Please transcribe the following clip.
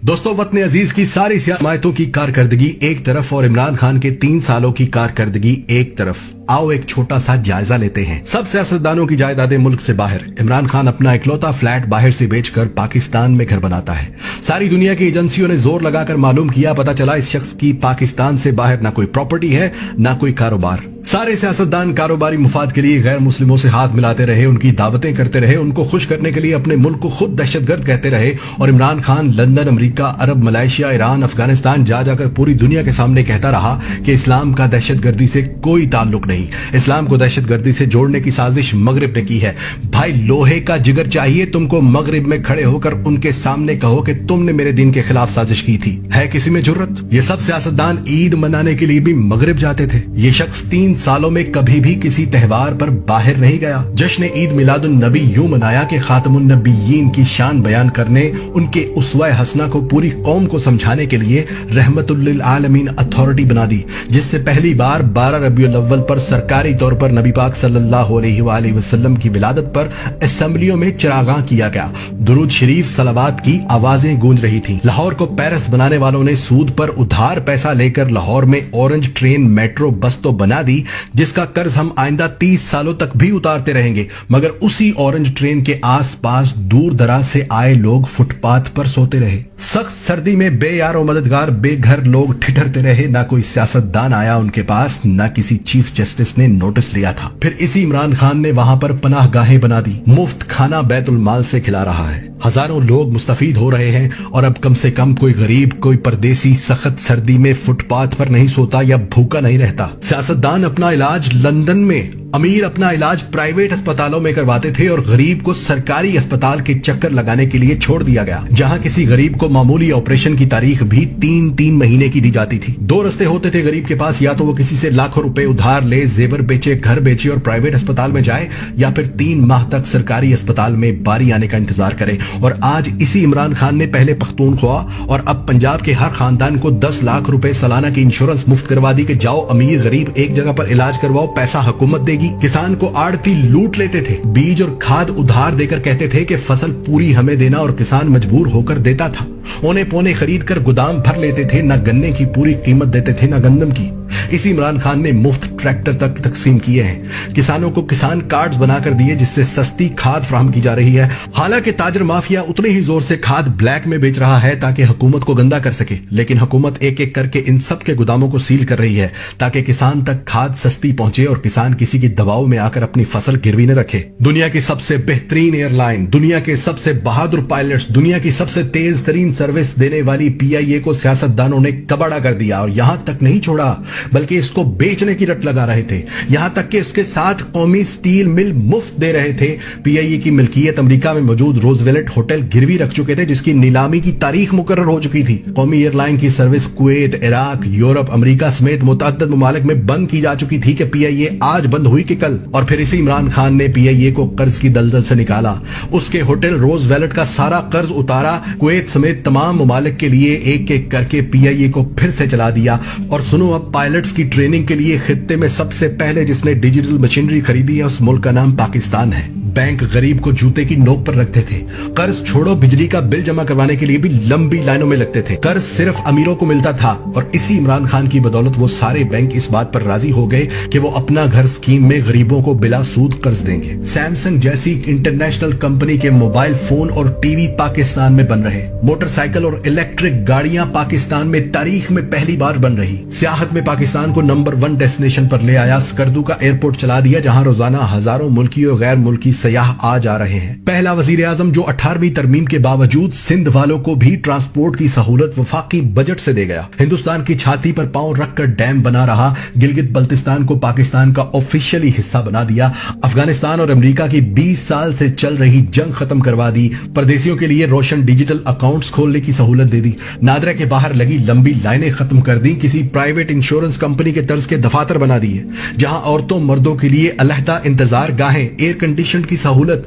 دوستو، وطن عزیز کی ساری سیاستوں کی کارکردگی ایک طرف اور عمران خان کے 3 سالوں کی کارکردگی ایک طرف، آؤ ایک چھوٹا سا جائزہ لیتے ہیں۔ سب سیاستدانوں کی جائیدادیں ملک سے باہر، عمران خان اپنا اکلوتا فلیٹ باہر سے بیچ کر پاکستان میں گھر بناتا ہے۔ ساری دنیا کی ایجنسیوں نے زور لگا کر معلوم کیا، پتا چلا اس شخص کی پاکستان سے باہر نہ کوئی پراپرٹی ہے نہ کوئی کاروبار۔ سارے سیاستدان کاروباری مفاد کے لیے غیر مسلموں سے ہاتھ ملاتے رہے، ان کی دعوتیں کرتے رہے، ان کو خوش کرنے کے لیے اپنے ملک کو خود دہشت گرد کہتے رہے، اور عمران خان لندن، امریکہ، عرب، ملائیشیا، ایران، افغانستان جا کر پوری دنیا کے سامنے کہتا رہا کہ اسلام کا دہشت گردی سے کوئی تعلق نہیں، اسلام کو دہشت گردی سے جوڑنے کی سازش مغرب نے کی ہے۔ بھائی، لوہے کا جگر چاہیے تم کو مغرب میں کھڑے ہو کر ان کے سامنے کہو کہ تم نے میرے دین کے خلاف سازش کی تھی؟ ہے کسی میں جرت؟ یہ سب سیاستدان عید منانے کے لیے بھی مغرب جاتے تھے۔ یہ شخص 3 سالوں میں کبھی بھی کسی تہوار پر باہر نہیں گیا۔ جشن عید میلاد النبی یوں منایا کہ خاتم النبیین کی شان بیان کرنے، ان کے اسوہ حسنہ کو پوری قوم کو سمجھانے کے لیے رحمت للعالمین اتھارٹی بنا دی، جس سے پہلی بار 12 ربیع الاول پر سرکاری طور پر نبی پاک صلی اللہ علیہ وآلہ وسلم کی ولادت پر اسمبلیوں میں چراغاں کیا گیا، درود شریف صلوات کی آوازیں گونج رہی تھیں۔ لاہور کو پیرس بنانے والوں نے سود پر ادھار پیسہ لے کر لاہور میں اورنج ٹرین میٹرو بس تو بنا دی، جس کا قرض ہم آئندہ 30 سالوں تک بھی اتارتے رہیں گے، مگر اسی اورنج ٹرین کے آس پاس دور دراز سے آئے لوگ فٹ پاتھ پر سوتے رہے۔ سخت سردی میں بے یار و مددگار بے گھر لوگ ٹھٹھرتے رہے، نہ کوئی سیاستدان آیا ان کے پاس، نہ کسی چیف جسٹس نے نوٹس لیا تھا۔ پھر اسی عمران خان نے وہاں پر پناہ گاہیں بنا دی، مفت کھانا بیت المال سے کھلا رہا ہے، ہزاروں لوگ مستفید ہو رہے ہیں، اور اب کم سے کم کوئی غریب، کوئی پردیسی سخت سردی میں فٹ پاتھ پر نہیں سوتا یا بھوکا نہیں رہتا۔ سیاستدان اپنا علاج لندن میں، امیر اپنا علاج پرائیویٹ اسپتالوں میں کرواتے تھے، اور غریب کو سرکاری اسپتال کے چکر لگانے کے لیے چھوڑ دیا گیا، جہاں کسی غریب کو معمولی آپریشن کی تاریخ بھی 3 مہینے کی دی جاتی تھی۔ 2 رستے ہوتے تھے غریب کے پاس، یا تو وہ کسی سے لاکھوں روپے ادھار لے، زیور بیچے، گھر بیچے اور پرائیویٹ اسپتال میں جائے، یا پھر 3 ماہ تک سرکاری اسپتال میں باری آنے کا انتظار کرے۔ اور آج اسی عمران خان نے پہلے پختونخوا اور اب پنجاب کے ہر خاندان کو 10 لاکھ روپے سالانہ کی انشورنس مفت کروا دی کہ جاؤ امیر غریب ایک جگہ پر علاج کرواؤ، پیسہ حکومت دے گی۔ کسان کو آڑتی لوٹ لیتے تھے، بیج اور کھاد ادھار دے کر کہتے تھے کہ فصل پوری ہمیں دینا، اور کسان مجبور ہو کر دیتا تھا۔ اونے پونے خرید کر گودام بھر لیتے تھے، نہ گنے کی پوری قیمت دیتے تھے نہ گندم کی۔ اسی عمران خان نے مفت ٹریکٹر تک تقسیم کیے ہیں، کسانوں کو کسان کارڈز بنا کر دیے جس سے سستی کھاد فراہم کی جا رہی ہے۔ حالانکہ تاجر مافیا اتنے ہی زور سے کھاد بلیک میں بیچ رہا ہے تاکہ حکومت کو گندا کر سکے، لیکن حکومت ایک ایک کر کے ان سب کے گوداموں کو سیل کر رہی ہے تاکہ کسان تک کھاد سستی پہنچے اور کسان کسی کی دباؤ میں آ کر اپنی فصل گروی نہ رکھے۔ دنیا کی سب سے بہترین ایئر لائن، دنیا کے سب سے بہادر پائلٹس، دنیا کی سب سے تیز ترین سروس دینے والی PIA کو سیاستدانوں نے کباڑا کر دیا، اور یہاں تک نہیں چھوڑا بلکہ اس کو بیچنے کی رٹ لگا رہے تھے، یہاں تک کہ اس کے ساتھ قومی سٹیل مل مفت دے رہے تھے۔ PIA کی ملکیت امریکہ میں موجود روزویلٹ ہوٹل گروی رکھ چکے تھے، جس کی نیلامی کی تاریخ مقرر ہو چکی تھی۔ قومی ایئر لائن کی سروس کویت، عراق، یورپ، امریکہ سمیت متعدد ممالک میں بند کی جا چکی تھی کہ PIA آج بند ہوئی کہ کل۔ اور پھر اسی عمران خان نے PIA کو قرض کی دلدل سے نکالا، اس کے ہوٹل روزویلٹ کا سارا قرض اتارا، کویت سمیت تمام ممالک کے لیے ایک ایک کر کے PIA کو پھر سے چلا دیا۔ اور سنو، اب پائلٹس کی ٹریننگ کے لیے خطے میں سب سے پہلے جس نے ڈیجیٹل مشینری خریدی ہے اس ملک کا نام پاکستان ہے۔ بینک غریب کو جوتے کی نوک پر رکھتے تھے، قرض چھوڑو بجلی کا بل جمع کروانے کے لیے بھی لمبی لائنوں میں لگتے تھے، قرض صرف امیروں کو ملتا تھا، اور اسی عمران خان کی بدولت وہ سارے بینک اس بات پر راضی ہو گئے کہ وہ اپنا گھر اسکیم میں غریبوں کو بلا سود قرض دیں گے۔ سیمسنگ جیسی انٹرنیشنل کمپنی کے موبائل فون اور ٹی وی پاکستان میں بن رہے، موٹر سائیکل اور الیکٹرک گاڑیاں پاکستان میں تاریخ میں پہلی بار بن رہی، سیاحت میں پاکستان کو نمبر 1 ڈیسٹینیشن پر لے آیا، سکردو کا ایئرپورٹ چلا دیا جہاں روزانہ ہزاروں ملکی اور غیر ملکی سیاح آ جا رہے ہیں۔ پہلا وزیر اعظم جو 18ویں ترمیم کے باوجود سندھ والوں کو بھی ٹرانسپورٹ کی سہولت وفاقی بجٹ سے دے گیا، ہندوستان کی چھاتی پر پاؤں رکھ کر ڈیم بنا رہا، گلگت بلتستان کو پاکستان کا آفیشیلی حصہ بنا دیا، افغانستان اور امریکہ کی 20 سال سے چل رہی جنگ ختم کروا دی، پردیسیوں کے لیے روشن ڈیجیٹل اکاؤنٹس کھولنے کی سہولت دے دی، نادرا کے باہر لگی لمبی لائنیں ختم کر دی، کسی پرائیویٹ انشورنس کمپنی کے طرز کے دفاتر بنا دیے، جہاں عورتوں مردوں کے لیے علیحدہ انتظار گاہیں، ایئر کنڈیشن کی سہولت،